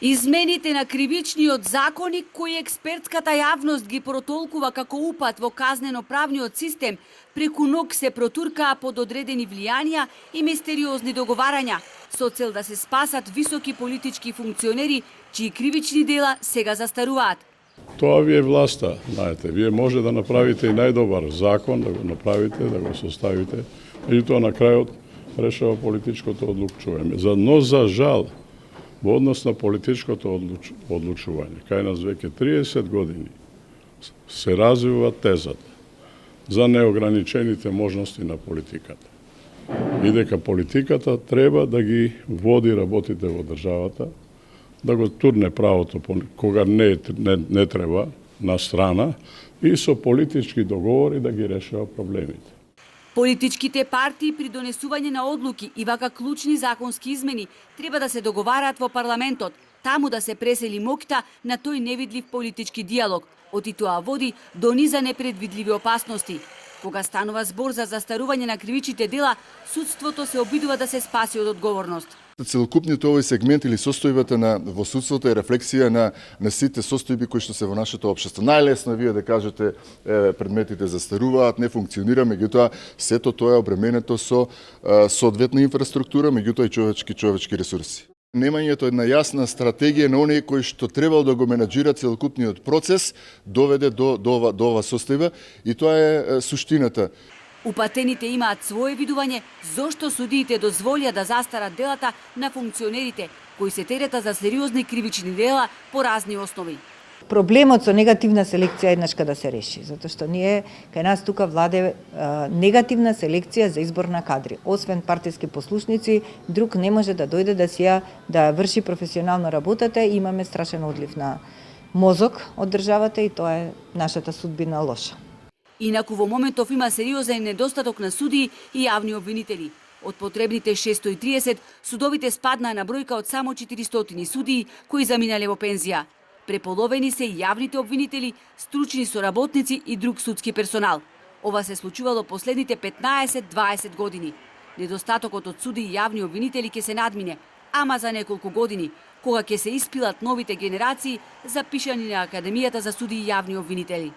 Измените на кривичниот законник кои експертската јавност ги протолкува како упат во казнено-правниот систем, преку ног се протуркаа под одредени влијанија и мистериозни договарања, со цел да се спасат високи политички функционери, чии кривични дела сега застаруваат. Тоа ви е власта, знаете. Вие може да направите и најдобар закон, да го направите, да го составите, меѓутоа на крајот решава политичкото одлучување. Но за жал, во однос на политичкото одлучување, кај нас веќе 30 години се развива тезата за неограничените можности на политиката. И дека политиката треба да ги води работите во државата, да го турне правото кога не треба на страна и со политички договори да ги решава проблемите. Политичките партии при донесување на одлуки и вака клучни законски измени треба да се договараат во парламентот, таму да се пресели моќта на тој невидлив политички диалог, оти тоа води до низа непредвидливи опасности. Кога станува збор за застарување на кривичните дела, судството се обидува да се спаси од одговорност. Целокупниот овој сегмент или состојбата во судството е рефлексија на сите состојби кои што се во нашето општество. Најлесно е вие да кажете предметите застаруваат, не функционира, меѓутоа сето тоа е обременето со соодветна инфраструктура, меѓутоа и човечки ресурси. Немањето една јасна стратегија на оние кои што требало да го менаџира целокупниот процес доведе до ова состојба и тоа е суштината. Упатените имаат свое видување зошто судиите дозволија да застарат делата на функционерите кои се терета за сериозни кривични дела по разни основи. Проблемот со негативна селекција еднашка да се реши, затоа што ние кај нас тука владе негативна селекција за избор на кадри. Освен партиски послушници, друг не може да дојде да врши професионално работата, имаме страшен одлив на мозок од државата и тоа е нашата судбина лоша. Инаку во моментов има сериозен недостаток на судии и јавни обвинители. Од потребните 630, судовите спаднаа на бројка од само 400 судии кои заминале во пензија. Преполовени се и јавните обвинители, стручни соработници и друг судски персонал. Ова се случувало последните 15-20 години. Недостатокот од суди и јавни обвинители ќе се надмине, ама за неколку години, кога ќе се испилат новите генерации запишани на Академијата за суди и јавни обвинители.